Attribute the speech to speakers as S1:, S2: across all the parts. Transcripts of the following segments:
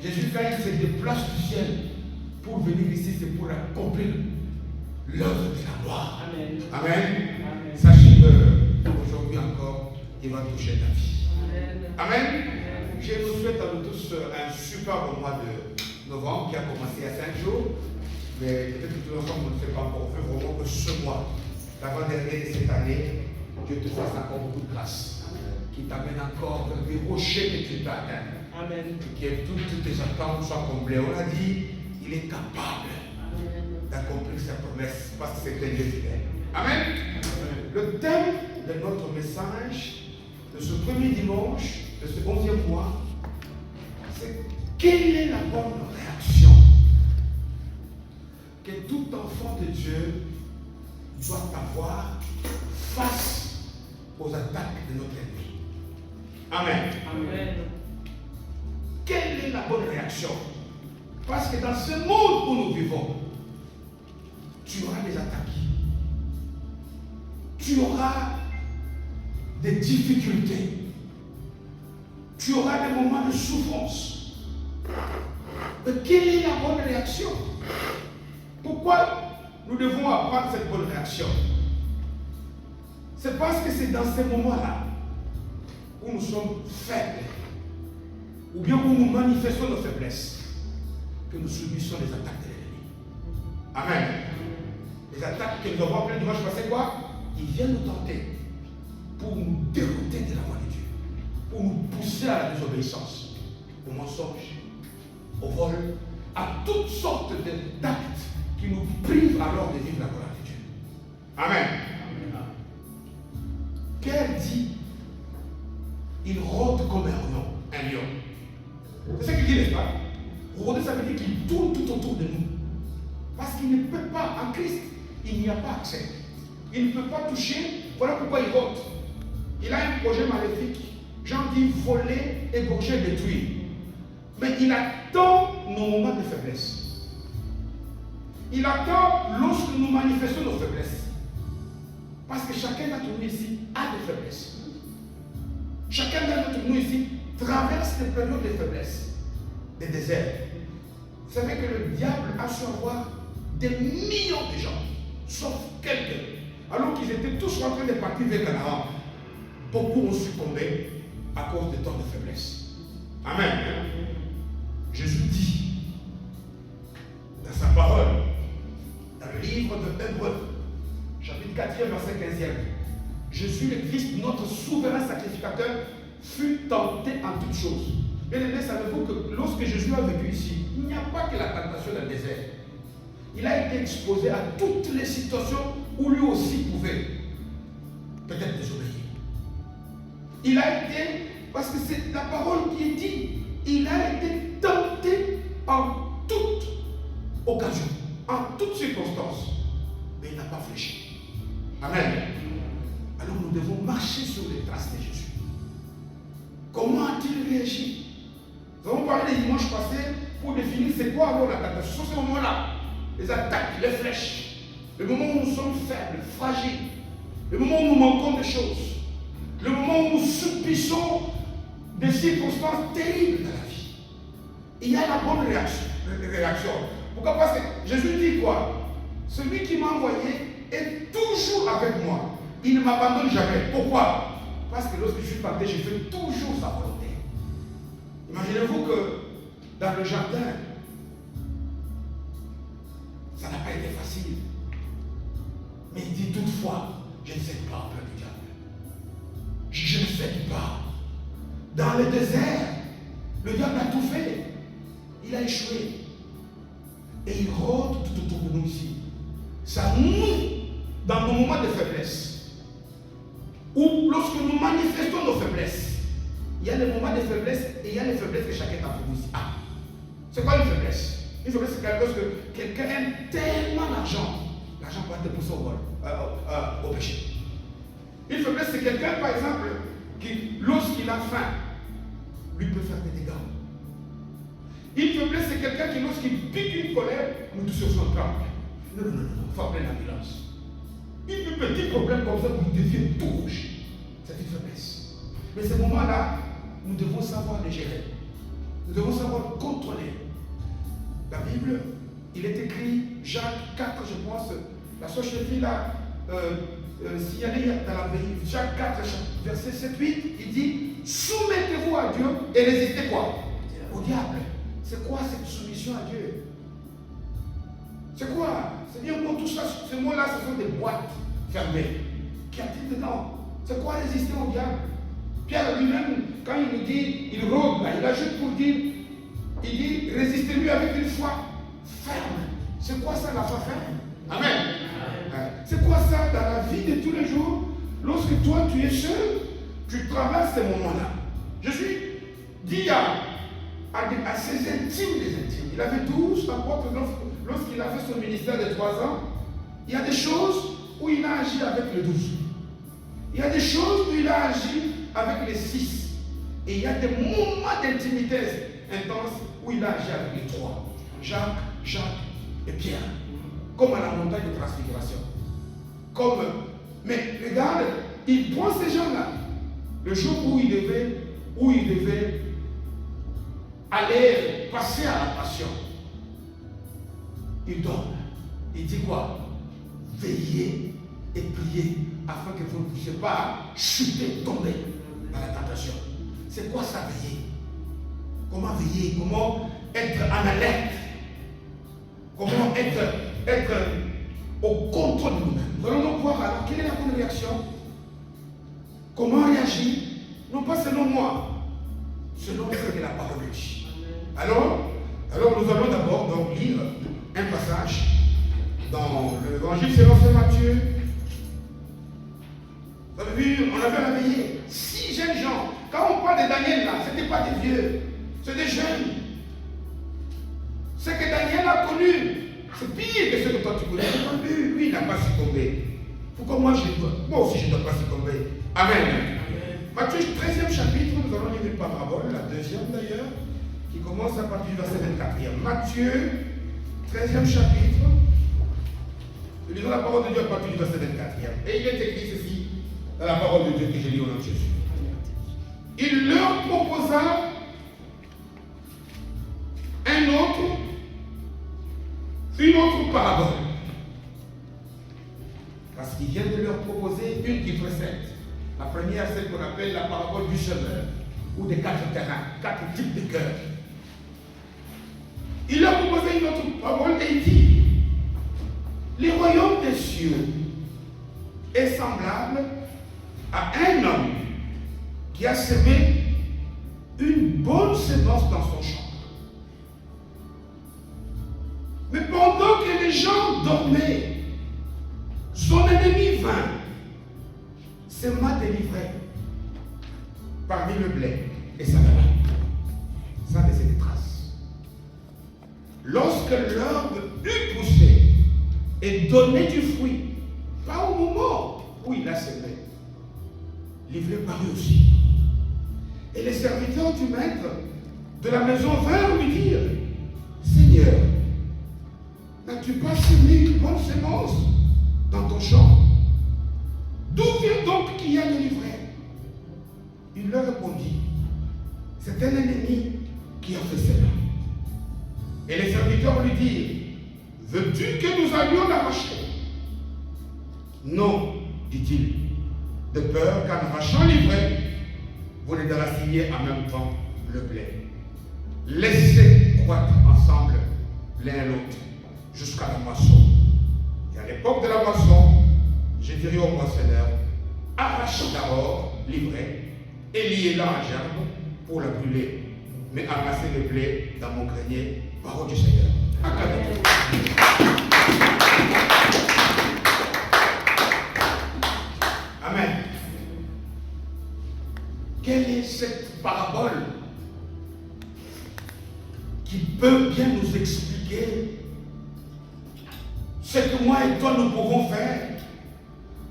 S1: Jésus, quand il se déplace du ciel pour venir ici, c'est pour accomplir l'œuvre de la gloire. Amen. Amen. Amen. Sachez qu'aujourd'hui encore, il va toucher ta vie. Amen. Amen. Amen. Je vous souhaite à nous tous un super mois de novembre qui a commencé il y a 5 jours. Mais peut-être que tous ensemble, on ne sait pas encore. On veut vraiment que ce mois, l'avant-dernier de cette année, Dieu te fasse encore beaucoup de grâce. Qui t'amène encore vers des rochers que tu peux atteindre. Amen. Et que toutes tes attentes soient comblées. On a dit, il est capable d'accomplir sa promesse parce que c'est un Dieu fidèle. Amen. Amen. Le thème de notre message de ce premier dimanche, de ce 11e mois, c'est quelle est la bonne réaction que tout enfant de Dieu doit avoir face aux attaques de notre ennemi. Amen. Amen. Quelle est la bonne réaction? Parce que dans ce monde où nous vivons, tu auras des attaques. Tu auras des difficultés. Tu auras des moments de souffrance. Mais quelle est la bonne réaction? Pourquoi nous devons apprendre cette bonne réaction? C'est parce que c'est dans ces moments-là où nous sommes faibles, ou bien où nous manifestons nos faiblesses, que nous subissons les attaques de l'ennemi. Amen. Les attaques que nous avons appelées dimanche passé, quoi? Ils viennent nous tenter pour nous dérouter de la voie de Dieu, pour nous pousser à la désobéissance, au mensonge, au vol, à toutes sortes d'actes qui nous privent alors de vivre la gloire de Dieu. Amen. Pierre dit, il rôde comme un lion. C'est ce qu'il dit, n'est-ce pas? Rôder, ça veut dire qu'il tourne tout autour de nous. Parce qu'il ne peut pas, en Christ, il n'y a pas accès. Il ne peut pas toucher, voilà pourquoi il rôde. Il a un projet maléfique. Jean dit voler, égorger, détruire. Mais il attend nos moments de faiblesse. Il attend lorsque nous manifestons nos faiblesses. Parce que chacun d'entre nous ici a des faiblesses. Chacun d'entre nous ici traverse des périodes de faiblesse, des déserts. Vous savez que le diable a su avoir des millions de gens, sauf quelques. Alors qu'ils étaient tous en train de partir vers Canaan, beaucoup ont succombé à cause de tant de faiblesse. Amen. Jésus dit dans sa parole, dans le livre de Hébreux, chapitre 4, verset 15e, Jésus le Christ, notre souverain sacrificateur, fut tenté en toutes choses. Bien aimé, savez-vous que lorsque Jésus a vécu ici, il n'y a pas que la tentation dans le désert. Il a été exposé à toutes les situations où lui aussi pouvait peut-être désobéir. Il a été, parce que c'est la parole qui est dit, il a été tenté en toute occasion, en toutes circonstances, mais il n'a pas fléchi. Amen. Alors nous devons marcher sur les traces de Jésus. Comment a-t-il réagi? Nous avons parlé les dimanches passés pour définir c'est quoi alors la tentation. Sur ce moment-là, les attaques, les flèches, le moment où nous sommes faibles, fragiles, le moment où nous manquons de choses, le moment où nous subissons des circonstances terribles dans la vie. Il y a la bonne réaction. Pourquoi? Parce que Jésus dit quoi? Celui qui m'a envoyé est toujours avec moi. Il ne m'abandonne jamais. Pourquoi? Parce que lorsque je suis parti, je fais toujours sa volonté. Imaginez-vous que dans le jardin, ça n'a pas été facile. Mais il dit toutefois, je ne sais pas, peur du diable. Je ne sais pas. Dans le désert, le diable a tout fait. Il a échoué. Et il rôde tout autour de nous ici. Ça nous, dans nos moments de faiblesse, ou lorsque nous manifestons nos faiblesses. Il y a les moments de faiblesse et il y a les faiblesses que chacun d'entre vous ici a. C'est quoi une faiblesse? Une faiblesse, c'est lorsque quelqu'un aime tellement l'argent. L'argent peut te pousser au péché. Une faiblesse, c'est quelqu'un, par exemple, qui, lorsqu'il a faim, lui peut faire des dégâts. Une faiblesse, c'est quelqu'un qui, lorsqu'il pique une colère, nous touche sur son corps. Non, il faut appeler l'ambulance. Une petit problème comme ça, vous deviez tout rouge. C'est une faiblesse. Mais ces moments-là, nous devons savoir les gérer. Nous devons savoir contrôler. La Bible, il est écrit, Jacques 4, je pense, la soeur Chéfie l'a signalé dans la veille. Jacques 4, verset 7-8, il dit, soumettez-vous à Dieu et résistez quoi? Au diable. C'est quoi cette soumission à Dieu? C'est quoi? C'est bien bon, tout ça, ces mots-là, ce sont des boîtes fermées. Qu'y a-t-il dedans? C'est quoi résister au diable? Pierre lui-même, quand il nous dit, il rôde là, il ajoute pour dire, il dit, résistez-lui avec une foi ferme. C'est quoi ça, la foi ferme? Amen. C'est quoi ça dans la vie de tous les jours? Lorsque toi, tu es seul, tu traverses ces moments-là. Je suis dit à ses intimes des intimes. Il avait 12 apôtres lorsqu'il a fait son ministère de 3 ans. Il y a des choses où il a agi avec les 12. Il y a des choses où il a agi avec les 6. Et il y a des moments d'intimité intense où il a agi avec les 3. Jacques et Pierre. Comme à la montagne de transfiguration. Mais regarde, il prend ces gens-là. Le jour où il devait aller passer à la passion, il donne. Il dit quoi? Veillez et priez afin que vous ne puissiez pas chuter, tomber dans la tentation. C'est quoi ça, veiller? Comment veiller? Comment être en alerte? Comment être au contrôle de nous-mêmes? Nous allons donc voir alors quelle est la bonne réaction? Comment réagir? Non pas selon moi, selon ce que la parole dit. Alors nous allons d'abord donc lire un passage dans l'évangile selon saint Matthieu. Vous avez vu, on avait réveillé 6 jeunes gens. Quand on parle de Daniel là, ce n'était pas des vieux, c'est des jeunes. Ce que Daniel a connu, c'est pire que ce que toi tu connais. Lui, il n'a pas succombé. Pourquoi moi aussi je ne dois pas succomber? Amen. Matthieu 13e chapitre, nous allons lire une parabole, la deuxième d'ailleurs, qui commence à partir du verset 24e. Matthieu 13e chapitre, nous lisons la parole de Dieu à partir du verset 24e. Et il est écrit ceci dans la parole de Dieu que j'ai lu au nom de Jésus. Il leur proposa une autre parabole. Parce qu'il vient de leur proposer une qui précède. La première, c'est ce qu'on appelle la parabole du semeur, ou des 4 terrains, 4 types de cœurs. Il leur proposait une autre parabole et il dit, le royaume des cieux est semblable à un homme qui a semé une bonne semence dans son champ. Mais pendant que les gens dormaient, son ennemi vint, sema délivré parmi le blé et ça va sans laisser des traces. Lorsque l'herbe eut poussé et donné du fruit, pas au moment où il a semé, livré par eux aussi. Et les serviteurs du maître de la maison vinrent lui dire, Seigneur, n'as-tu pas semé une bonne semence dans ton champ? D'où vient donc qu'il y a le livret? Il leur répondit, c'est un ennemi qui a fait cela. Et les serviteurs lui dirent, veux-tu que nous allions l'arracher? Non, dit-il, de peur qu'en arrachant l'ivraie, vous ne déraciniez en même temps le blé. Laissez croître ensemble l'un l'autre jusqu'à la moisson. Et à l'époque de la moisson, je dirai au moissonneur, arrachez d'abord l'ivraie et liez-la en gerbe pour la brûler, mais amassez le blé dans mon grenier, parole du Seigneur. Amen. quelle est cette parabole qui peut bien nous expliquer ce que moi et toi nous pouvons faire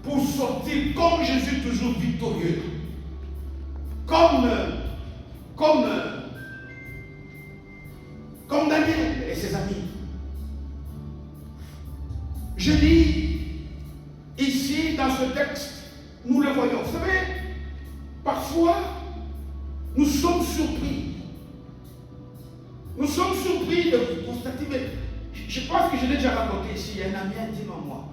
S1: pour sortir comme Jésus, toujours victorieux, comme Daniel et ses amis. Je lis ici dans ce texte, nous le voyons. Vous savez, parfois, nous sommes surpris. Nous sommes surpris de constater, mais je pense que je l'ai déjà raconté ici, il y a un ami intime à moi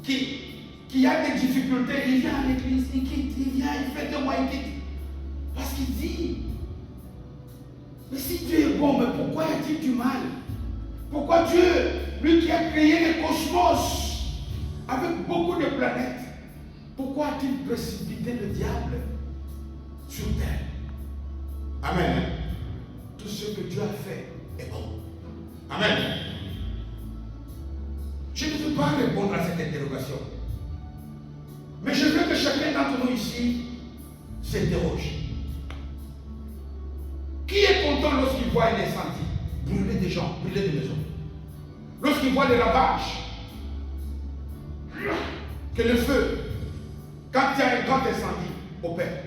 S1: qui a des difficultés, il vient à l'église, il quitte, il vient, il fait 2 mois, il quitte. Parce qu'il dit, mais si Dieu est bon, mais pourquoi y a-t-il du mal? Pourquoi Dieu, lui qui a créé le cosmos avec beaucoup de planètes, pourquoi a-t-il précipité le diable sur terre? Amen. Tout ce que Dieu a fait est bon. Amen. Je ne veux pas répondre à cette interrogation. Mais je veux que chacun d'entre nous ici s'interroge. Qui est content lorsqu'il voit un incendie, brûler des gens, brûler des maisons? Lorsqu'il voit des ravages, que le feu, quand il y a un grand incendie, opère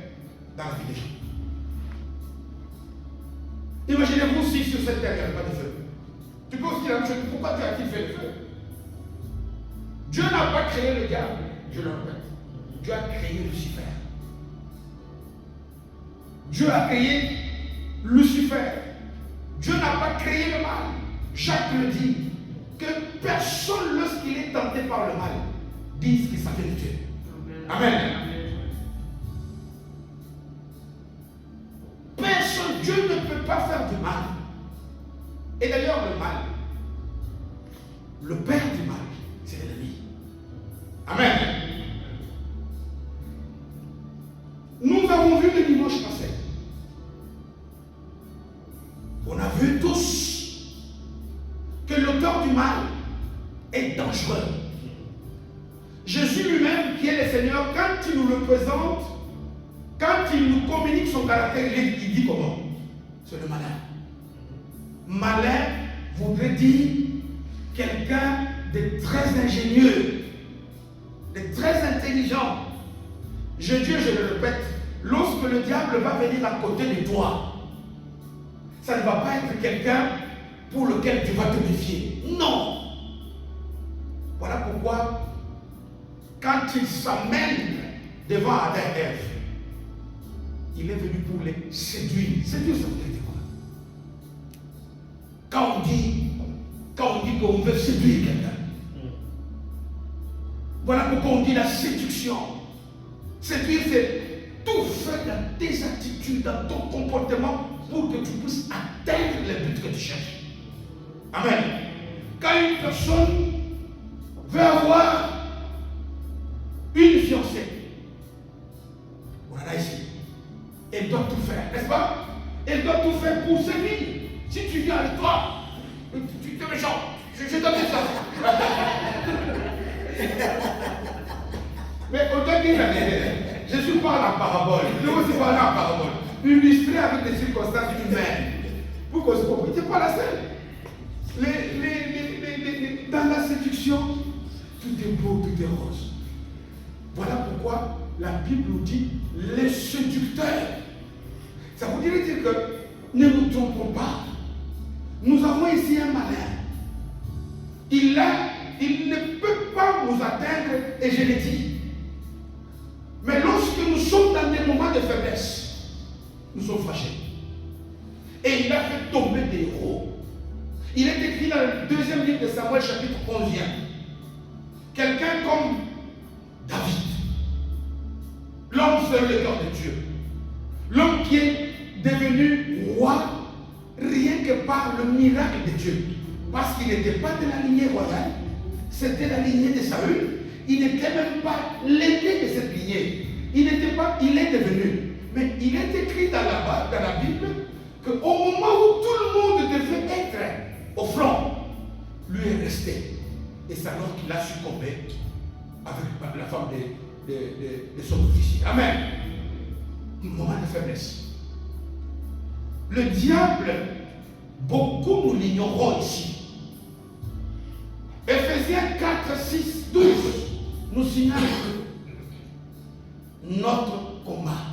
S1: dans la vie des gens. Imaginez-vous si sur cette terre il n'y avait pas de feu. Tu peux aussi dire la même chose, pourquoi Dieu a-t-il fait le feu? Dieu n'a pas créé le diable, je le répète. Dieu a créé Lucifer. Dieu a créé Lucifer. Dieu n'a pas créé le mal. Jacques le dit, que personne, lorsqu'il est tenté par le mal, dise qu'il s'appelle Dieu. Amen. Personne, Dieu ne peut pas faire du mal. Et d'ailleurs, le mal, le père du mal, c'est l'ennemi. Amen. Nous avons vu le dimanche passé. On a vu tous que l'auteur du mal est dangereux. Jésus lui-même, qui est le Seigneur, quand il nous le présente, quand il nous communique son caractère, il dit comment? C'est le malin. Malin voudrait dire quelqu'un de très ingénieux, de très intelligent. Je le répète, lorsque le diable va venir à côté de toi, ça ne va pas être quelqu'un pour lequel tu vas te méfier. Non. Voilà pourquoi, quand il s'amène devant Adam et Ève, il est venu pour les séduire. Séduire, ça veut dire quoi? Quand on dit qu'on veut séduire quelqu'un, voilà pourquoi on dit la séduction. Séduire, c'est tout faire dans tes attitudes, dans ton comportement, pour que tu puisses atteindre le but que tu cherches. Amen. Quand une personne veut avoir une fiancée, on en a ici, elle doit tout faire, n'est-ce pas? Elle doit tout faire pour séduire. Si tu viens avec toi, tu te méchant, je te dis ça. Mais on doit dire la vérité. Jésus parle en parabole. Il doit aussi parler en parabole. Illustré avec des circonstances humaines. Pour qu'on se comprenne. C'est pas la seule. Dans la séduction, tout est beau, tout est rose. Voilà pourquoi la Bible nous dit les séducteurs. Ça voudrait dire que ne nous trompons pas. Nous avons ici un malin. Il ne peut pas nous atteindre, et je l'ai dit. Mais lorsque nous sommes dans des moments de faiblesse, nous sommes fâchés. Et il a fait tomber des héros. Il est écrit dans le 2e livre de Samuel, chapitre 11e. Quelqu'un comme David, l'homme selon le cœur de Dieu, l'homme qui est devenu roi rien que par le miracle de Dieu. Parce qu'il n'était pas de la lignée royale, c'était la lignée de Saül. Il n'était même pas l'aîné de cette lignée. Il est devenu. Mais il est écrit dans la Bible qu'au moment où tout le monde devait être au front, lui est resté. Et c'est alors qu'il a succombé avec la femme de son officier. Amen. moment de faiblesse. Le diable, beaucoup nous l'ignorons ici. Ephésiens 4, 6, 12 nous signale que notre combat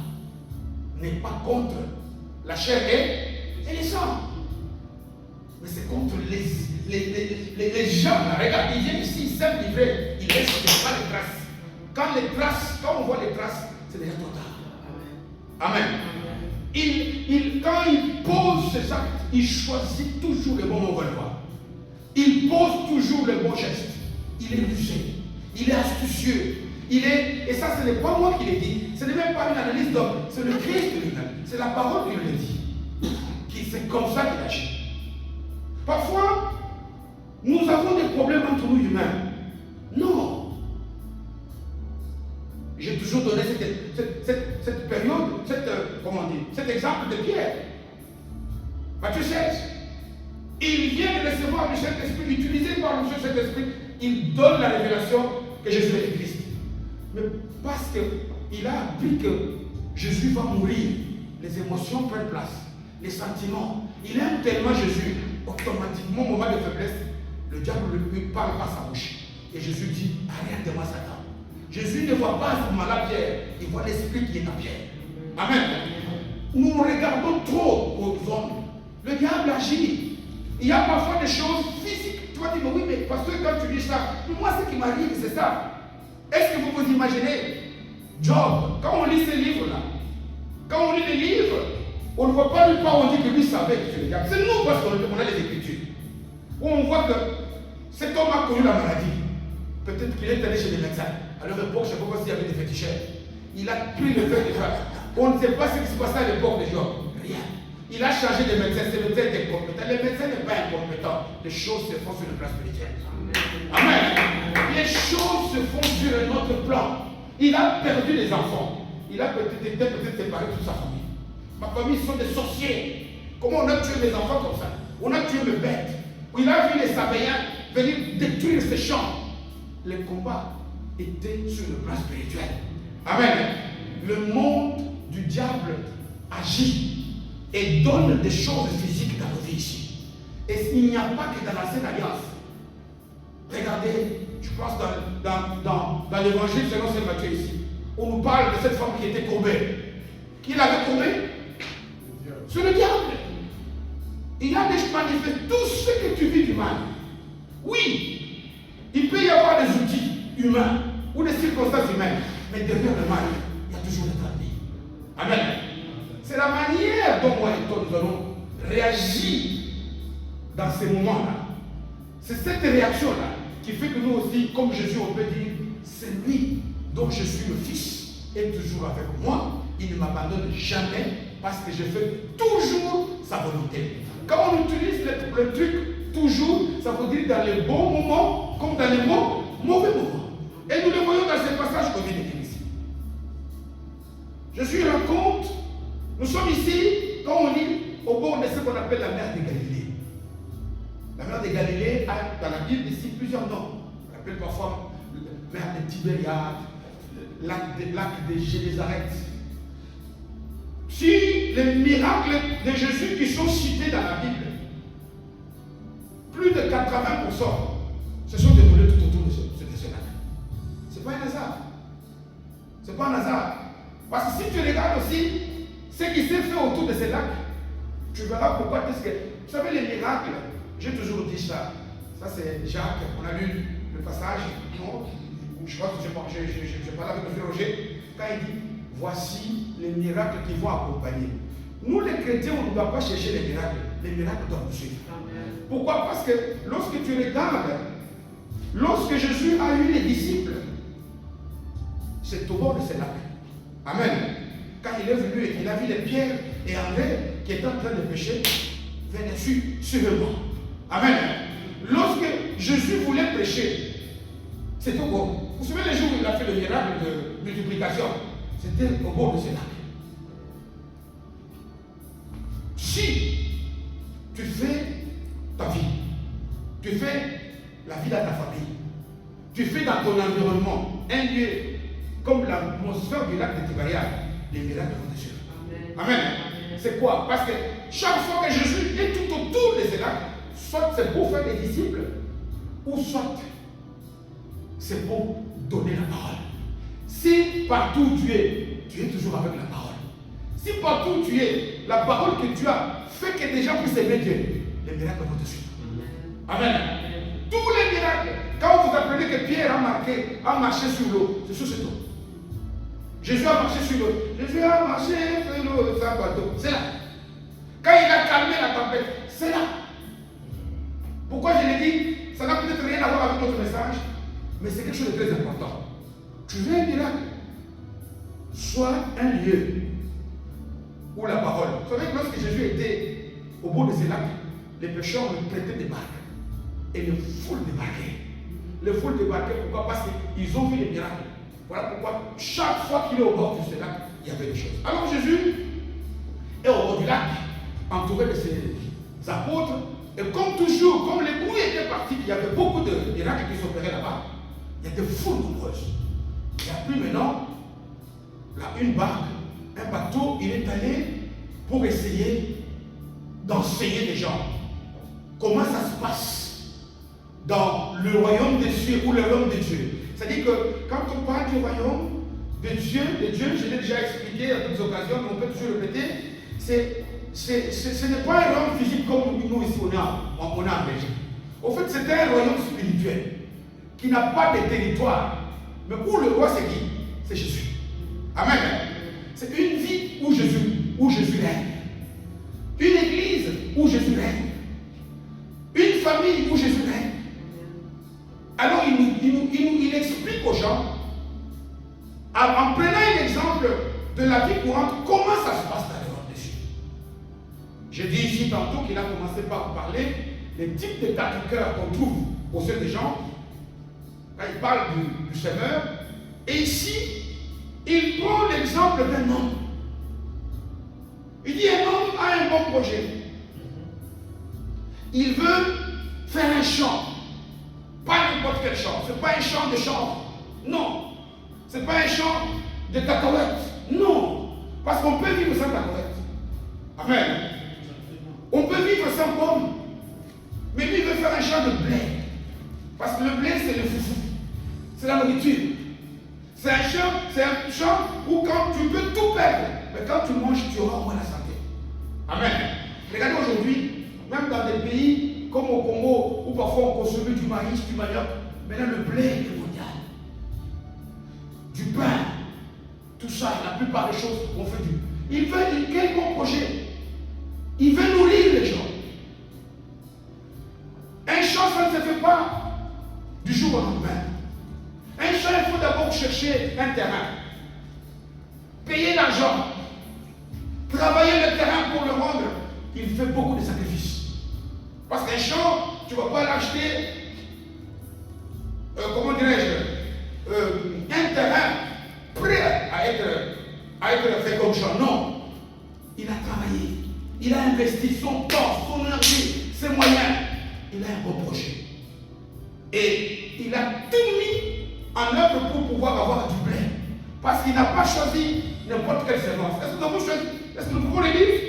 S1: n'est pas contre la chair et les sangs, mais c'est contre les gens. Regarde, il vient ici, il s'aime livrer, il laisse pas les traces. Quand on voit les traces, c'est déjà trop tard. Amen. Quand il pose ses actes, il choisit toujours le bon moment. Il pose toujours le bon geste. Il est rusé, il est astucieux. Et ça, ce n'est pas moi qui l'ai dit, ce n'est même pas une analyse d'homme, c'est le Christ lui-même, c'est la parole qui le dit. C'est comme ça qu'il agit. Parfois, nous avons des problèmes entre nous humains. Non. J'ai toujours donné cette période, cet exemple de Pierre. Matthieu 16. Il vient de recevoir le Saint-Esprit, utilisé par le Saint-Esprit, il donne la révélation que Jésus est Christ. Mais parce qu'il a appris que Jésus va mourir, les émotions prennent place, les sentiments. Il aime tellement Jésus, automatiquement, au moment de faiblesse, le diable ne lui parle pas sa bouche. Et Jésus dit, arrête-moi Satan. Jésus ne voit pas à ce moment-là Pierre, il voit l'esprit qui est à Pierre. Amen. Nous regardons trop aux hommes. Le diable agit. Il y a parfois des choses physiques. Tu vas dire, oui, mais parce que quand tu dis ça, moi ce qui m'arrive, c'est ça. Est-ce que vous vous imaginez Job, quand on lit ces livres-là, quand on lit les livres, on ne voit pas nulle part, on dit que lui savait que c'est le diable. C'est nous parce qu'on a les Écritures. Où on voit que cet homme a connu la maladie. Peut-être qu'il est allé chez les médecins. À leur époque, je ne sais pas s'il y avait des féticheurs. Il a pris le feu de fer. On ne sait pas ce qui se passait à l'époque de Job. Rien. Il a changé de médecin. C'est le médecin qui est compétent. Le médecin n'est pas incompétent. Les choses se font sur le plan spirituel. Amen. Les choses se font sur un autre plan. Il a perdu des enfants. Il a peut-être été séparé de toute sa famille. Ma famille sont des sorciers. Comment on a tué des enfants comme ça? On a tué mes bêtes. Il a vu les Sabéens venir détruire ses champs. Le combat était sur le plan spirituel. Amen. Le monde du diable agit et donne des choses physiques dans nos vies ici. Et il n'y a pas que dans l'ancienne alliance. Regardez, je pense dans l'évangile selon Saint Matthieu ici, on nous parle de cette femme qui était courbée. Qui l'avait courbée? Sur le diable. Il y a des manifestations, tout ce que tu vis du mal. Oui, il peut y avoir des outils humains ou des circonstances humaines, mais derrière le mal, il y a toujours le travail. Amen. C'est la manière dont moi et toi nous allons réagir dans ces moments-là. C'est cette réaction-là qui fait que nous aussi, comme Jésus, on peut dire, c'est lui dont je suis le Fils, est toujours avec moi. Il ne m'abandonne jamais parce que je fais toujours sa volonté. Quand on utilise le truc toujours, ça veut dire dans les bons moments comme dans les mauvais moments. Et nous le voyons dans ce passage qu'on vient de lire ici. Je suis rencontre, nous sommes ici, quand on lit, au bord de ce qu'on appelle la mer de Galilée. La mer de Galilée a dans la Bible ici plusieurs noms. On appelle parfois la mer de Tibériade, lac de Génézareth. Si les miracles de Jésus qui sont cités dans la Bible, plus de 80% se sont déroulés tout autour de ce lac. Ce n'est pas un hasard. Ce n'est pas un hasard. Parce que si tu regardes aussi ce qui s'est fait autour de ces lacs, tu verras pourquoi. Parce que, vous savez, les miracles, j'ai toujours dit ça. Ça, c'est Jacques. On a lu le passage. Je crois que je parle avec le frère Roger. Quand il dit, voici les miracles qui vont accompagner. Nous, les chrétiens, on ne doit pas chercher les miracles doivent nous suivre. Pourquoi? Parce que lorsque tu regardes, lorsque Jésus a eu les disciples, c'est au bord de ce lac. Amen. Quand il est venu et qu'il a vu les Pierre et André qui étaient en train de pécher, venez sur le bord. Amen. Lorsque Jésus voulait prêcher, c'était au bord. Vous vous souvenez les jours où il a fait le miracle de multiplication? C'était au bord de ce lac. Si tu fais ta vie, tu fais la vie dans ta famille, tu fais dans ton environnement un lieu comme l'atmosphère du lac de Tibériade, les miracles vont te suivre. Amen. C'est quoi? Parce que chaque fois que Jésus est tout autour des miracles, soit c'est pour faire des disciples, ou soit c'est pour donner la parole. Si partout tu es toujours avec la parole. Si partout tu es, la parole que tu as fait que des gens puissent aimer Dieu, les miracles vont te suivre. Amen. Tous les miracles, quand vous apprenez que Pierre a marché sur l'eau, c'est sur cet eau. Jésus a marché sur l'eau. Jésus a marché sur l'eau, c'est un bateau. C'est là. Quand il a calmé la tempête, c'est là. Pourquoi je l'ai dit? Ça n'a peut-être rien à voir avec notre message, mais c'est quelque chose de très important. Tu veux un miracle? Soit un lieu où la parole. Vous savez que lorsque Jésus était au bout de ces lacs, les pêcheurs lui prêtaient des barques. Et les foules débarquaient. Les foules débarquaient, pourquoi? Parce qu'ils ont vu les miracles. Voilà pourquoi chaque fois qu'il est au bord de ce lac, il y avait des choses. Alors Jésus est au bord du lac, entouré de ses apôtres. Et comme toujours, comme les bruits étaient partis, il y avait beaucoup de miracles qui s'opéraient là-bas. Il y a des foules nombreuses. Il n'y a plus maintenant là, une barque, un bateau, il est allé pour essayer d'enseigner des gens comment ça se passe dans le royaume des cieux ou le royaume de Dieu. C'est-à-dire que quand on parle du royaume de Dieu, je l'ai déjà expliqué à d'autres occasions, mais on peut toujours répéter, ce n'est pas un royaume physique comme nous ici on est en Belgique. Au fait, c'est un royaume spirituel qui n'a pas de territoire. Mais pour le roi, c'est qui? C'est Jésus. Amen. C'est une vie où Jésus règne. Une église où Jésus règne. Une famille où Jésus règne. Alors il explique aux gens, en prenant un exemple de la vie courante, comment ça se passe dans le royaume des cieux. J'ai dit ici tantôt qu'il a commencé par parler des types d'états de cœur qu'on trouve au sein des gens. Quand il parle du Seigneur. Et ici, il prend l'exemple d'un homme. Il dit un homme a un bon projet. Il veut faire un champ. Pas n'importe quel champ. Ce n'est pas un champ de chambre. Non. Ce n'est pas un champ de cacahuètes. Non. Parce qu'on peut vivre sans cacahuètes. Amen. On peut vivre sans pommes. Mais lui, il veut faire un champ de blé. Parce que le blé, c'est le foufou. C'est la nourriture. C'est un champ où quand tu peux tout perdre, mais quand tu manges, tu auras au moins la santé. Amen. Regardez aujourd'hui, même dans des pays comme au Congo, où parfois on consomme du maïs, du manioc, maintenant le blé est mondial. Du pain, tout ça, la plupart des choses, on fait du. Il veut quel bon projet? Il veut nourrir les gens. Un champ, ça ne se fait pas du jour au lendemain. Un champ, il faut d'abord chercher un terrain. Payer l'argent. Travailler le terrain pour le rendre. Il fait beaucoup de sacrifices. Parce qu'un champ, tu ne vas pas l'acheter, comment dirais-je, un terrain prêt à être fait comme champ. Non. Il a travaillé. Il a investi son temps, son énergie, ses moyens. Il a un beau projet. Et il a tout mis en œuvre pour pouvoir avoir du blé. Parce qu'il n'a pas choisi n'importe quelle semence. Est-ce que nous avons choisi? Est-ce que nous pouvons le lire?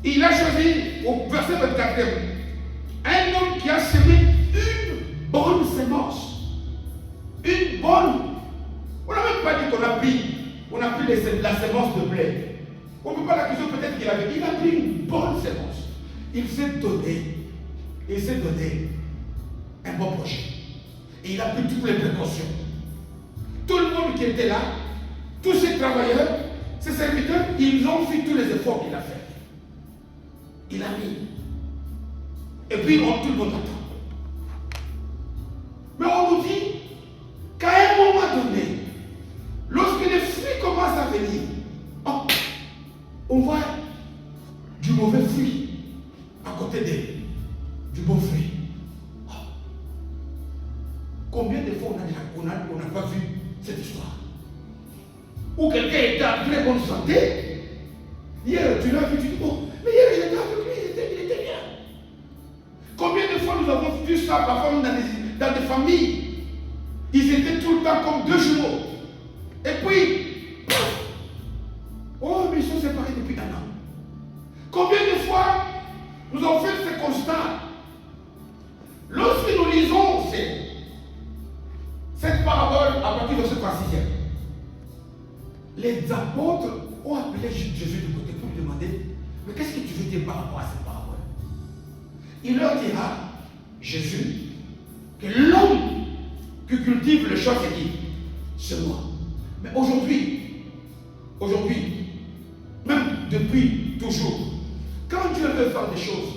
S1: Il a choisi, au verset 24, un homme qui a semé une bonne semence. Une bonne. On n'a même pas dit qu'on a pris la semence de blé. On ne peut pas l'accuser peut-être qu'il avait. Il a pris une bonne semence. Il s'est donné. Il s'est donné un bon projet. Et il a pris toutes les précautions. Tout le monde qui était là, tous ces travailleurs, ces serviteurs, ils ont fait tous les efforts qu'il a fait. Il a mis. Et puis tout le monde attend. Mais on nous dit qu'à un moment donné, lorsque les fruits commencent à venir, on voit du mauvais fruit à côté du bon fruit. Combien de fois on n'a pas vu cette histoire? Où quelqu'un était en très bonne santé. Hier, tu l'as vu, tu dis, oh, mais hier j'étais avec lui, il était bien. Combien de fois nous avons vu ça, parfois dans des familles? Ils étaient tout le temps comme deux jumeaux. Et puis, à partir de ce 36e, les apôtres ont appelé Jésus de côté pour lui demander, mais qu'est-ce que tu veux dire par rapport à ces paroles? Il leur dira, Jésus, que l'homme qui cultive le champ, c'est qui? C'est moi. Mais aujourd'hui, même depuis toujours, quand Dieu veut faire des choses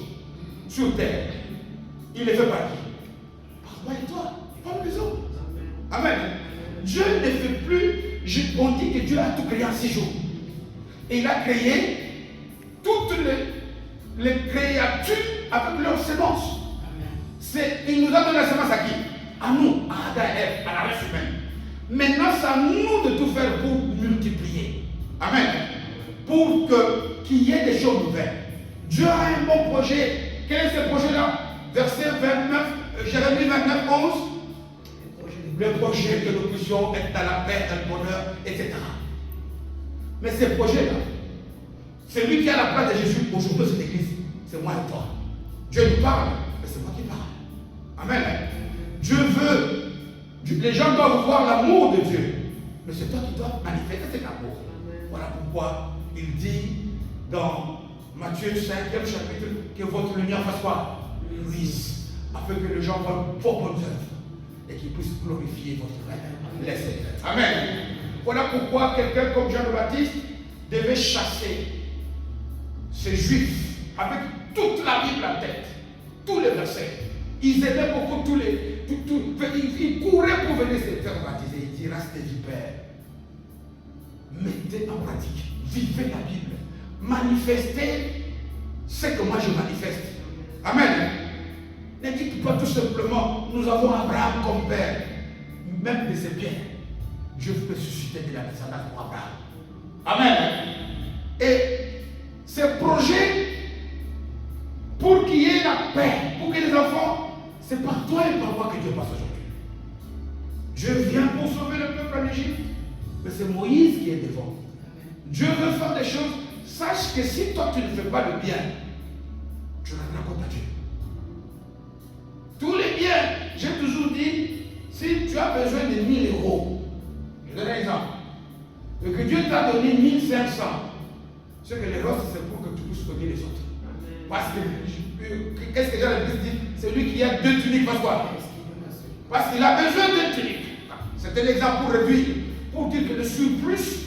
S1: sur terre, il les fait par qui? Par moi et toi, et pas les autres. Amen. Dieu ne fait plus, on dit que Dieu a tout créé en 6 jours. Et il a créé toutes les créatures avec leur sémence. Il nous a donné la sémence à qui? À nous, à Adam et Ève, à la race humaine. Maintenant, c'est à nous de tout faire pour multiplier. Amen. Pour qu'il y ait des choses nouvelles. Dieu a un bon projet. Quel est ce projet-là? Verset 29, Jérémie 29, 11. Le projet que nous puissions être dans la paix, dans le bonheur, etc. Mais ces projets-là, c'est lui qui a la place de Jésus aujourd'hui dans cette église. C'est moi et toi. Dieu nous parle, mais c'est moi qui parle. Amen. Dieu veut. Les gens doivent voir l'amour de Dieu. Mais c'est toi qui dois manifester cet amour. Voilà pourquoi il dit dans Matthieu 5e chapitre que votre lumière fasse quoi? Luise. Afin que les gens voient vos bonnes œuvres et qu'ils puissent glorifier votre Père. Laissez. Amen. Voilà pourquoi quelqu'un comme Jean le Baptiste devait chasser ces Juifs avec toute la Bible en tête, tous les versets. Ils aidaient beaucoup tous les. Ils couraient pour venir se faire baptiser. Il dit, restez du Père. Mettez en pratique. Vivez la Bible. Manifestez ce que moi je manifeste. Amen. Ne dites pas tout simplement, nous avons Abraham comme père. Même de ses pierres, Dieu peut susciter de la descendance pour Abraham. Amen. Et ces projets, pour qu'il y ait la paix, pour que les enfants, c'est par toi et par moi que Dieu passe aujourd'hui. Dieu vient pour sauver le peuple en Égypte, mais c'est Moïse qui est devant. Dieu veut faire des choses. Sache que si toi tu ne fais pas le bien, tu rendras compte à Dieu. Tous les biens, j'ai toujours dit, si tu as besoin de 1000 euros, je donne un exemple, et que Dieu t'a donné 1500, ce que les roses, c'est pour que tu puisses donner les autres. Parce que, qu'est-ce que Jean-Baptiste dit? Celui qui a 2 tuniques, passe quoi? Parce qu'il a besoin de tuniques. C'est un exemple pour réduire, pour dire que le surplus,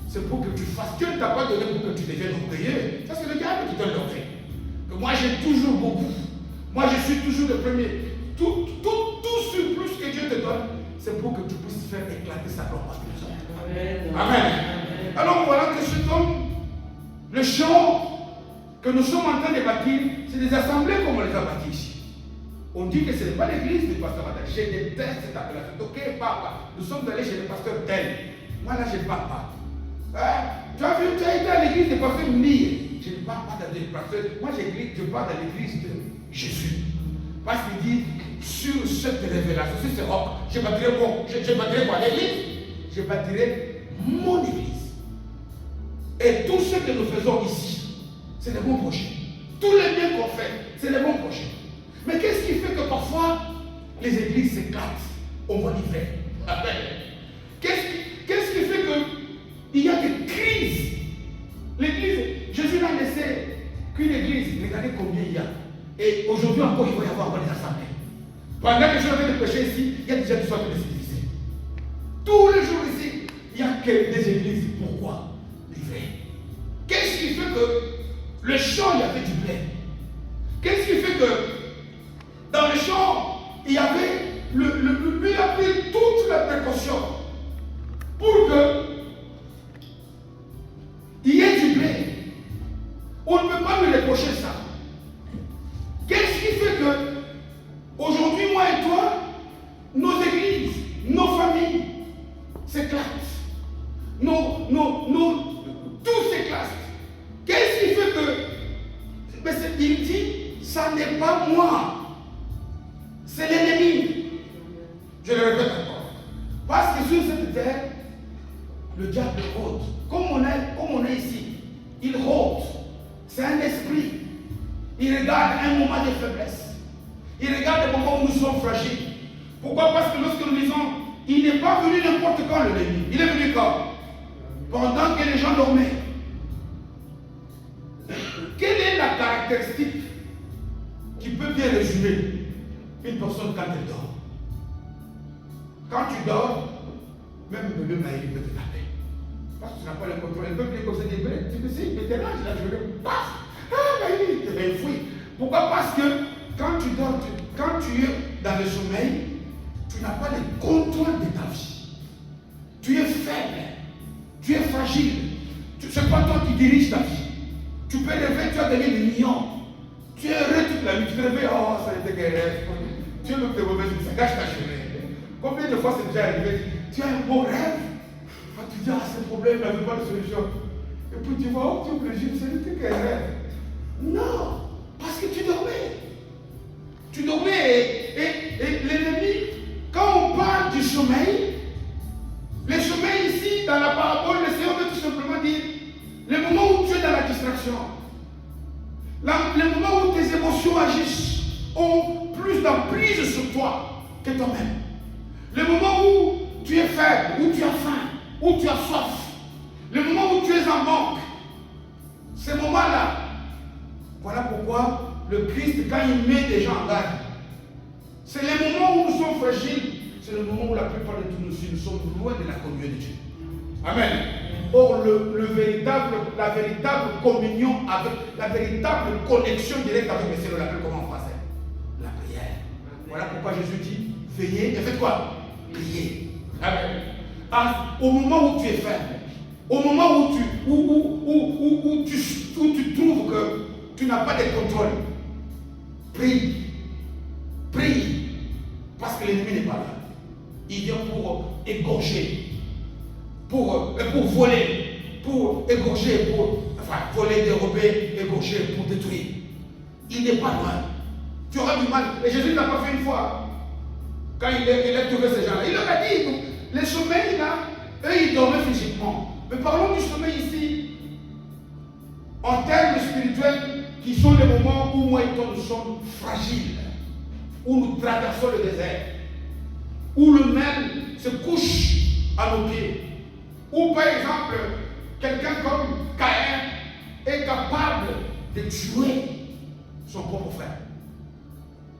S1: c'est pour que tu fasses. Dieu ne t'a pas donné pour que tu deviennes orgueilleux. Ça, c'est le diable qui donne l'orgueil. Que moi, j'ai toujours beaucoup. Moi, je suis toujours le premier. Tout surplus que Dieu te donne, c'est pour que tu puisses faire éclater sa gloire parmi les autres. Amen. Alors voilà que cet homme, le champ que nous sommes en train de bâtir, c'est des assemblées comme on les a bâties ici. On dit que ce n'est pas l'église du pasteur Adel. J'ai déteste cette appellation. Ok, papa, nous sommes allés chez le pasteur tel. Moi là, je ne parle pas. Tu as vu, tu as été à l'église du pasteur Mille. Je ne parle pas de pasteur. Moi, je parle de l'église de Jésus. Parce qu'il dit, sur cette révélation, sur ce roc, je bâtirai quoi? L'église? Je bâtirai mon église. Et tout ce que nous faisons ici, c'est des bons projets. Tous les biens qu'on fait, c'est des bons projets. Mais qu'est-ce qui fait que parfois, les églises s'éclatent? On va livrer. Qu'est-ce qui fait qu'il y a des crises? L'église, Jésus n'a laissé qu'une église. Regardez combien il y a. Et aujourd'hui encore, il va y avoir des assemblées. Pendant que je viens de prêcher ici, il y a des gens qui sont en train de se diviser. Tous les jours ici, il n'y a que des églises. Pourquoi? Livrer. Qu'est-ce qui fait que le champ, il y avait du blé? Qu'est-ce qui fait que dans le champ, il y avait lui a pris toutes les précautions pour que il y ait du blé. On ne peut pas lui reprocher ça. Qu'est-ce qui fait que aujourd'hui, moi et toi, nos églises, nos familles s'éclatent? Tout s'éclate. Qu'est-ce qui fait que il dit, ça n'est pas moi, c'est l'ennemi. Je le répète encore. Parce que sur cette terre, le diable rôde. Comme on est ici, il rôde. C'est un esprit. Il regarde un moment de faiblesse. Il regarde le moment où nous sommes fragiles. Pourquoi? Parce que lorsque nous lisons Il n'est pas venu n'importe quand le Lévi. Il est venu quand? Pendant que les gens dormaient. Quelle est la caractéristique qui peut bien résumer une personne quand elle dort? Quand tu dors, même le bébé il peut te taper. Parce que tu n'as pas le contrôle. Il peut te causer des brèves. Tu me sais, il était là, je le passe. Ah, il te fouille. Pourquoi? Parce que quand tu dors, quand tu es dans le sommeil, tu n'as pas le contrôle de ta vie. Tu es faible. Tu es fragile. Ce n'est pas toi qui dirige ta vie. Tu peux rêver, tu as gagné des millions. Tu es heureux toute la nuit. Tu te réveilles, oh, ça a été qu'un rêve. Tu es le plus mauvais, ça gâche ta journée. Combien de fois c'est déjà arrivé? Tu as un beau rêve. Tu dis, ah, ce problème n'avait pas de solution. Et puis tu vois, oh, tu es obligé, ce n'était qu'un rêve. Non, parce que tu dormais. Tu dormais et l'ennemi, quand on parle du sommeil, le sommeil ici, dans la parabole, le Seigneur veut tout simplement dire, le moment où tu es dans la distraction, le moment où tes émotions agissent, ont plus d'emprise sur toi que toi-même. Le moment où tu es faible, où tu as faim, où tu as soif, le moment où tu es en manque, ces moments-là, voilà pourquoi le Christ, quand il met des gens en garde, c'est les moments où nous sommes fragiles, c'est le moment où la plupart de nous sommes loin de la communion de Dieu. Amen. Or, la véritable communion, avec la véritable connexion directe avec le Seigneur, on l'appelle comment en français? La prière. Voilà pourquoi Jésus dit, veillez et faites quoi? Priez. Amen. Au moment où tu es faible, au moment où tu trouves que tu n'as pas de contrôle, prie. Prie. Parce que l'ennemi n'est pas là. Il vient pour égorger, pour voler, pour égorger, voler, dérober, égorger, pour détruire. Il n'est pas loin. Tu auras du mal. Et Jésus n'a pas fait une fois. Quand il a trouvé ces gens-là, il leur a dit, les sommeils là, eux ils dormaient physiquement. Mais parlons du sommeil ici, en termes spirituels, qui sont les moments où moi et toi nous sommes fragiles, où nous traversons le désert, où le mal se couche à nos pieds, où par exemple, quelqu'un comme Caïn est capable de tuer son propre frère.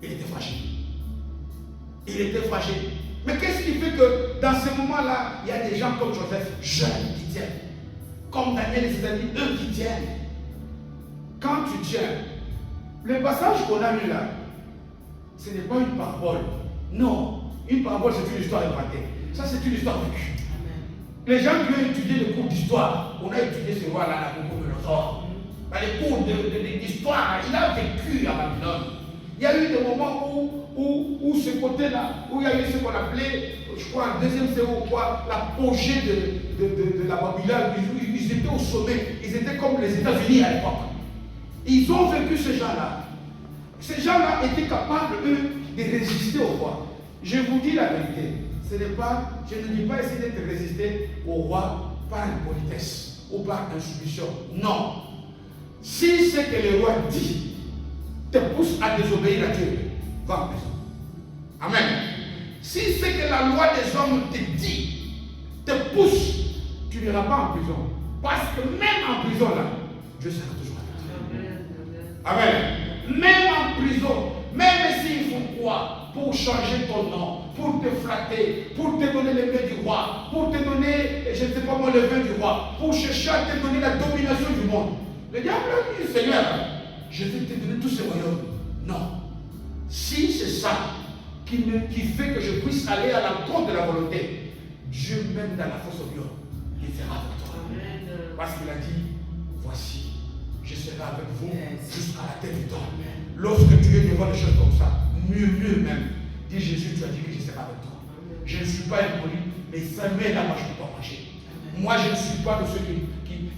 S1: Il était fragile. Il était fragile. Mais qu'est-ce qui fait que dans ces moments-là, il y a des gens comme Joseph, jeunes, qui tiennent. Comme Daniel et ses amis, eux qui tiennent. Quand tu tiens, le passage qu'on a lu là, ce n'est pas une parabole. Non, une parabole c'est une histoire inventée. Ça c'est une histoire vécue. Les gens qui ont étudié le cours d'histoire, on a étudié ce roi-là, Nabucodonosor. Dans les cours d'histoire, il a vécu à Babylone. Il y a eu des moments où ce côté-là, où il y a eu ce qu'on appelait, je crois, en deuxième série ou quoi, l'apogée de la Babylone. Ils étaient au sommet. Ils étaient comme les États-Unis à l'époque. Ils ont vécu ces gens-là. Ces gens-là étaient capables, eux, de résister au roi. Je vous dis la vérité. Je ne dis pas essayer de résister au roi par impolitesse ou par insoumission. Non. Si ce que le roi dit te pousse à désobéir à Dieu, va en prison. Amen. Si ce que la loi des hommes te dit te pousse, tu n'iras pas en prison. Parce que même en prison, là, Dieu sera toujours avec toi. Amen. Même en prison, même s'ils font quoi pour changer ton nom, pour te flatter, pour te donner les mains du roi, pour te donner, je ne sais pas moi, le vin du roi, pour chercher à te donner la domination du monde. Le diable a dit, Seigneur, je vais te donner tous ces royaumes. Non. Si c'est ça qui fait que je puisse aller à l'encontre de la volonté, Dieu même dans la fosse au lion, il sera avec toi. Amen. Parce qu'il a dit, voici, je serai avec vous jusqu'à la terre du temps. Lorsque tu es devant des choses comme ça, mieux même, dis Jésus, tu as dit que je serai avec toi. Amen. Je ne suis pas impoli, mais ça met là, moi je ne peux pas marcher. Amen. Moi je ne suis pas de ceux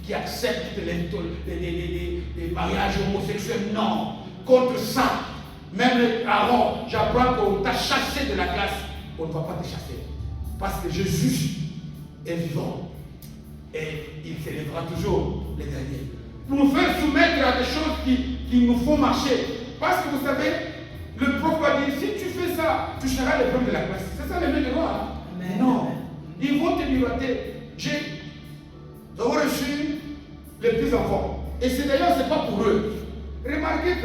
S1: qui acceptent les mariages homosexuels. Non, contre ça. Même Aaron, j'apprends qu'on t'a chassé de la classe. On ne va pas te chasser. Parce que Jésus est vivant. Et il s'élèvera toujours les derniers. Pour nous faire soumettre à des choses qui nous font marcher. Parce que vous savez, le prophète a dit, si tu fais ça, tu seras le premier de la classe. C'est ça le but de loi. Non. Ils vont te miroiter. Nous avons reçu les petits-enfants. Et c'est d'ailleurs, ce n'est pas pour eux. Remarquez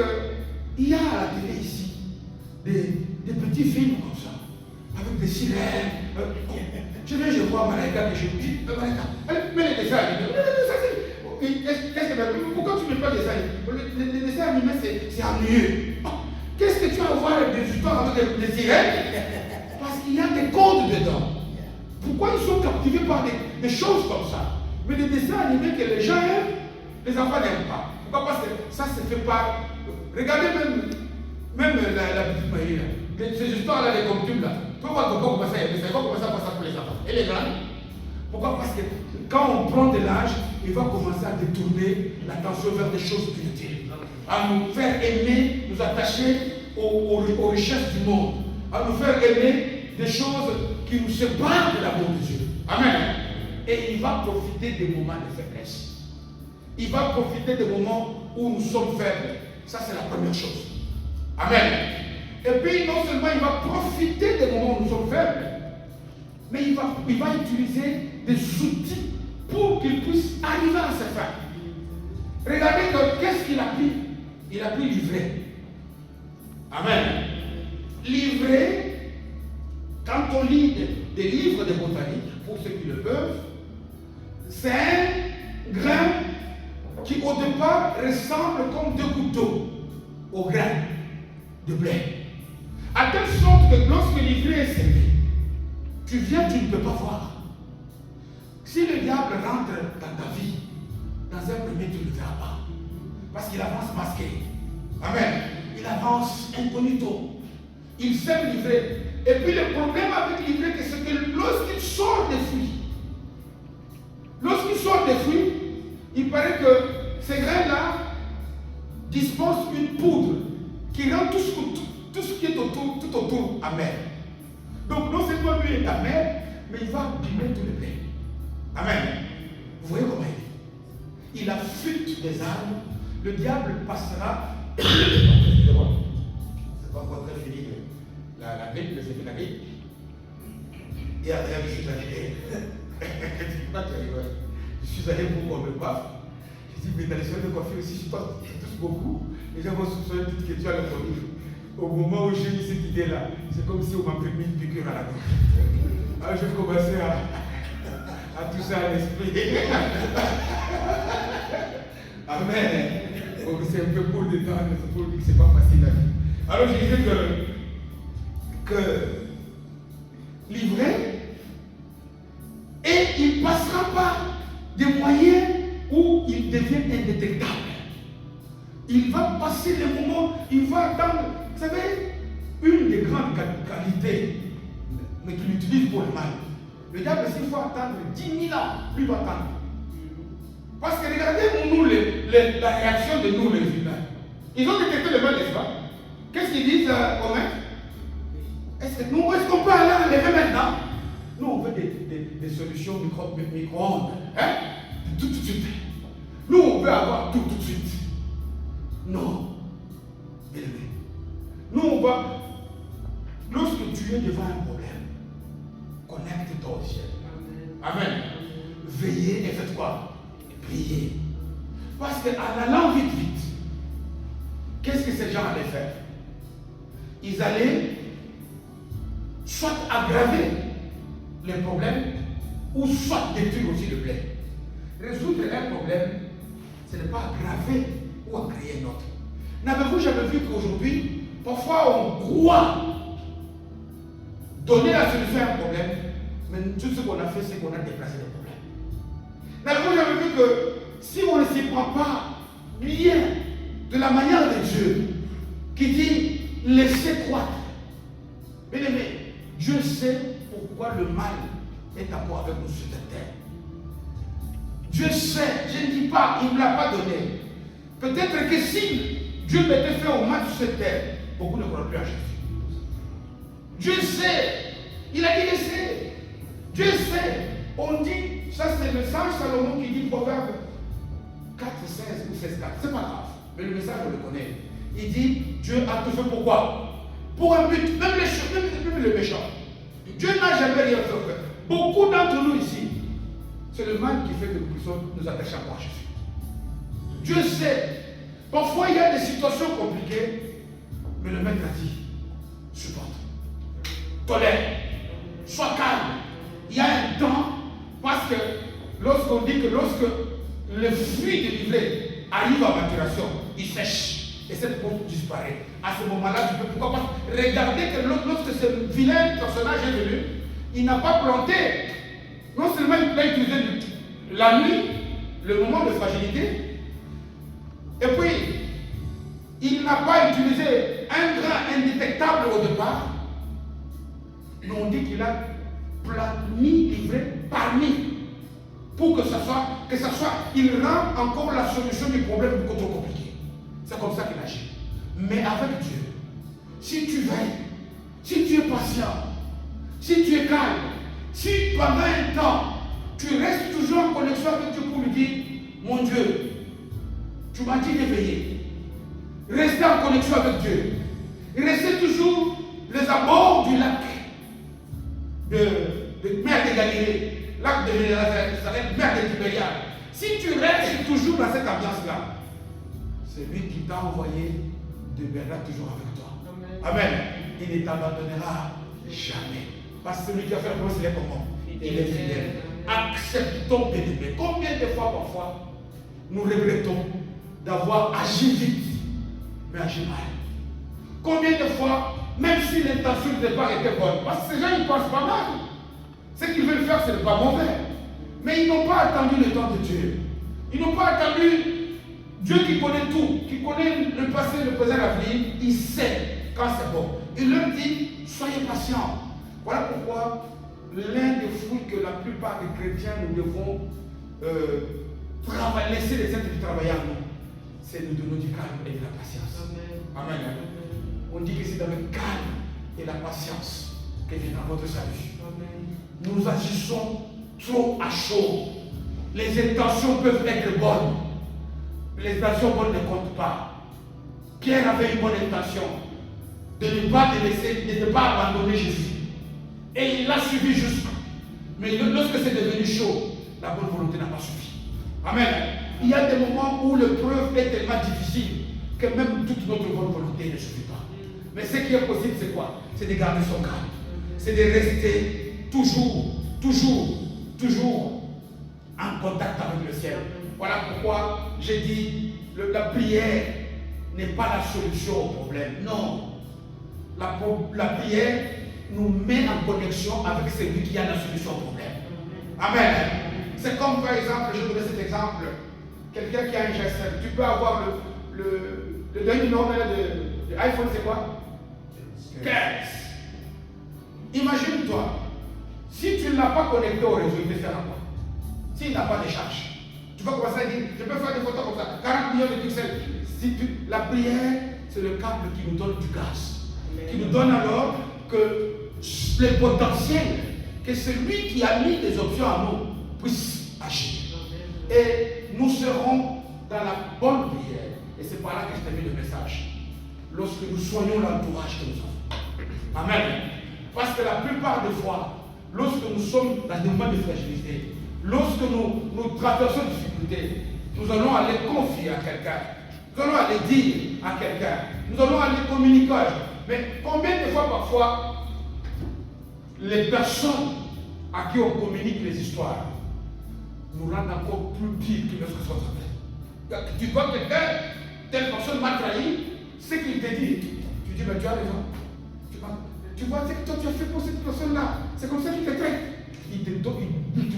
S1: qu'il y a à la télé ici des petits films comme ça, avec des sirènes. Je vois Malaika et je dis, Malaika, mets les dessins animés. Pourquoi tu ne mets pas les dessins animés? Les dessins animés, c'est ennuyeux. Qu'est-ce que tu as à voir avec des histoires avec des sirènes? Parce qu'il y a des codes dedans. Pourquoi ils sont captivés par des choses comme ça? Mais les dessins animés que les gens aiment, les enfants n'aiment pas. Pourquoi? Parce que ça se fait par... Regardez même la petite Marie, ces histoires-là, les costumes là. Tu vois comment ça aimer ça, il va commencer à faire ça pour les enfants. Et les grands? Pourquoi? Parce que quand on prend de l'âge, il va commencer à détourner l'attention vers des choses inutiles. À nous faire aimer, nous attacher aux richesses du monde. À nous faire aimer des choses qui nous séparent de l'amour de Dieu. Amen. Et il va profiter des moments de faiblesse. Il va profiter des moments où nous sommes faibles. Ça, c'est la première chose. Amen. Et puis, non seulement il va profiter des moments où nous sommes faibles, mais il va utiliser des outils pour qu'il puisse arriver à ses fins. Regardez qu'est-ce qu'il a pris. Il a pris l'ivraie. Amen. L'ivraie, quand on lit des livres de botanique, pour ceux qui le peuvent, c'est un grain qui au départ ressemble comme deux gouttes d'eau au grain de blé. À telle sorte que lorsque l'ivraie est sémée, tu viens, tu ne peux pas voir. Si le diable rentre dans ta vie, dans un premier, tu ne le verras pas. Parce qu'il avance masqué. Amen. Il avance incognito. Il sème l'ivraie. Et puis le problème avec l'ivraie, c'est que lorsqu'il sort des fruits, il paraît que ces grains-là dispensent une poudre qui rend tout ce qui est tout autour amer. Donc non seulement lui est amer, mais il va abîmer tout le blé. Amen. Vous voyez comment il est? Il affûte des arbres. Le diable passera. Excusez-moi. C'est pas encore très fini. La grippe, c'est fait la grippe. Et après, je suis allé. Je suis allé pour qu'on me coiffe. Je dis, mais dans les soins de coiffure aussi, je touche beaucoup. Les gens vont soupçonner une petite question à la famille. Au moment où j'ai eu cette idée-là, c'est comme si on m'a mis une piqûre à la gorge. Alors je commençais à toucher à l'esprit. Amen. Donc c'est un peu pour le temps, mais c'est pour dire que c'est pas facile à vivre. Alors je disais que l'ivraie, et il passera par des moyens où il devient indétectable. Il va passer les moments, il va attendre. Vous savez, une des grandes qualités, mais qu'il utilise pour le mal. Le diable, s'il faut attendre 10 000 ans, lui va attendre. Parce que regardez nous, la réaction de nous, les humains. Ils ont détecté le mal, n'est-ce pas? Qu'est-ce qu'ils disent au maître? Est-ce qu'on peut aller enlever maintenant? Nous, on veut des solutions micro-ondes. Hein? Tout de suite. Nous, on veut avoir tout de suite. Non. Bien aimé. Nous, on va. Lorsque tu es devant un problème, connecte-toi au ciel. Amen. Veillez et faites quoi? Priez. Parce qu'en allant vite, qu'est-ce que ces gens allaient faire? Ils allaient soit aggraver les problèmes, ou soit détruire aussi le blé. Résoudre un problème, ce n'est pas aggraver ou en créer un autre. N'avez-vous jamais vu qu'aujourd'hui, parfois on croit donner la solution à un problème, mais tout ce qu'on a fait, c'est qu'on a déplacé le problème. N'avez-vous jamais vu que si on ne s'y prend pas bien de la manière de Dieu, qui dit laissez croître. Bien aimé, Dieu sait pourquoi le mal est d'accord avec nous sur cette terre. Dieu sait, je ne dis pas, il ne me l'a pas donné. Peut-être que si Dieu m'était fait au mal sur cette terre, beaucoup ne croient plus à Jésus. Dieu sait, il a dit laissez. Dieu sait, on dit, ça c'est le sage Salomon qui dit Proverbe 4, 16 ou 16, 4, c'est pas grave, mais le message on le connaît. Il dit, Dieu a tout fait pourquoi? Pour un but, même le méchant. Dieu n'a jamais rien fait. Beaucoup d'entre nous ici, c'est le mal qui fait que nous attachons à Jésus. Dieu sait. Parfois, il y a des situations compliquées, mais le maître a dit, supporte. Tolère. Sois calme. Il y a un temps, parce que lorsqu'on dit que lorsque le fruit délivré arrive à maturation, il sèche. Et cette pompe disparaît. À ce moment-là, tu peux pourquoi pas regarder que lorsque ce vilain personnage est venu, il n'a pas planté. Non seulement il a utilisé la nuit, le moment de fragilité, et puis il n'a pas utilisé un grain indétectable au départ, mais on dit qu'il a mis, livré parmi, pour que ça soit, il rend encore la solution du problème beaucoup trop compliqué. C'est comme ça qu'il agit. Mais avec Dieu, si tu veilles, si tu es patient, si tu es calme, si pendant un temps, tu restes toujours en connexion avec Dieu pour lui dire, mon Dieu, tu m'as dit de veiller. Restez en connexion avec Dieu. Restez toujours les abords du lac de mer de Galilée, lac de Jérusalem, mer de Tibériade. Si tu restes toujours dans cette ambiance-là, c'est lui qui t'a envoyé demeurera toujours avec toi. Amen. Il ne t'abandonnera jamais. Parce que celui qui a fait la promesse, il est comment? Il est fidèle. Acceptons, bien-aimés. Combien de fois, parfois, nous regrettons d'avoir agi vite, mais agi mal? Combien de fois, même si l'intention de départ était bonne, parce que ces gens, ils ne pensent pas mal. Ce qu'ils veulent faire, ce n'est pas mauvais. Mais ils n'ont pas attendu le temps de Dieu. Ils n'ont pas attendu Dieu qui connaît tout, qui connaît le passé, le présent, l'avenir. Il sait quand c'est bon. Il leur dit, soyez patients. Voilà pourquoi l'un des fruits que la plupart des chrétiens nous devons laisser les êtres travailler en nous, c'est de nous donner du calme et de la patience. Amen. Amen. On dit que c'est dans le calme et la patience que viendra votre salut. Nous agissons trop à chaud. Les intentions peuvent être bonnes. Les intentions bonnes ne comptent pas. Pierre avait une bonne intention de ne pas délaisser, de ne pas abandonner Jésus. Et il l'a suivi jusqu'à. Mais lorsque c'est devenu chaud, la bonne volonté n'a pas suffi. Amen. Il y a des moments où l'épreuve est tellement difficile que même toute notre bonne volonté ne suffit pas. Mais ce qui est possible, c'est quoi? C'est de garder son calme. C'est de rester toujours en contact avec le ciel. Voilà pourquoi j'ai dit, la prière n'est pas la solution au problème. Non. La prière nous met en connexion avec celui qui a la solution au problème. Amen. C'est comme par exemple, je vous donne cet exemple, quelqu'un qui a un GSM. Tu peux avoir le dernier numéro de iPhone, c'est quoi? 15. Imagine-toi, si tu ne l'as pas connecté au réseau, il te sert à quoi? S'il n'a pas de charge, tu vas commencer à dire, je peux faire des photos comme ça, 40 millions de pixels. La prière, c'est le câble qui nous donne du gaz, qui nous donne alors que le potentiel, que celui qui a mis des options à nous puisse agir. Et nous serons dans la bonne prière. Et c'est par là que je t'ai mis le message. Lorsque nous soignons l'entourage que nous avons. Amen. Parce que la plupart des fois, lorsque nous sommes dans des moments de fragilité, lorsque nous traversons des difficultés, nous allons aller confier à quelqu'un. Nous allons aller dire à quelqu'un. Nous allons aller communiquer. Mais combien de fois parfois, les personnes à qui on communique les histoires nous rendent encore plus pires que lorsque sont en train. Tu vois quelqu'un, telle personne m'a trahi, ce qu'il te dit, tu dis, mais tu as raison. Tu vois ce que toi tu as fait pour cette personne-là, c'est comme ça qu'il te traite. Il te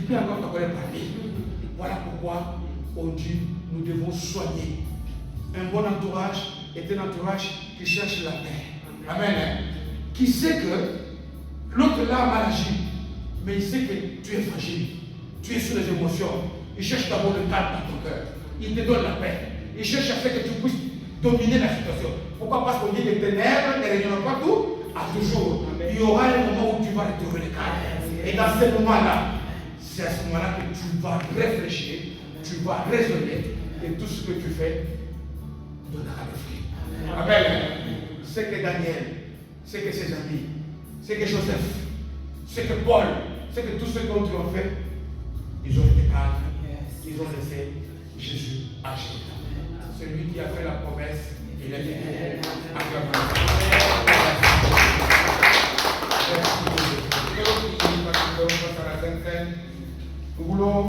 S1: plaît encore de connaître parler. Voilà pourquoi on dit, nous devons soigner. Un bon entourage est un entourage qui cherche la paix. Amen. Qui sait que l'autre là a mal agi, mais il sait que tu es fragile, tu es sur les émotions. Il cherche d'abord le calme dans ton cœur. Il te donne la paix. Il cherche à faire que tu puisses dominer la situation. Pourquoi? Parce qu'on dit que les ténèbres ne régnent pas tout à toujours. Il y aura un moment où tu vas retrouver le calme. Et dans ce moment-là, c'est à ce moment-là que tu vas réfléchir, tu vas raisonner, et tout ce que tu fais donnera le fruit. Amen. C'est que Daniel, c'est que ses amis, c'est que Joseph, c'est que Paul, c'est que tous ceux qui ont fait, ils ont été calmes, ils ont laissé Jésus agir. Celui qui a fait la promesse, il est fidèle. Merci. Nous voulons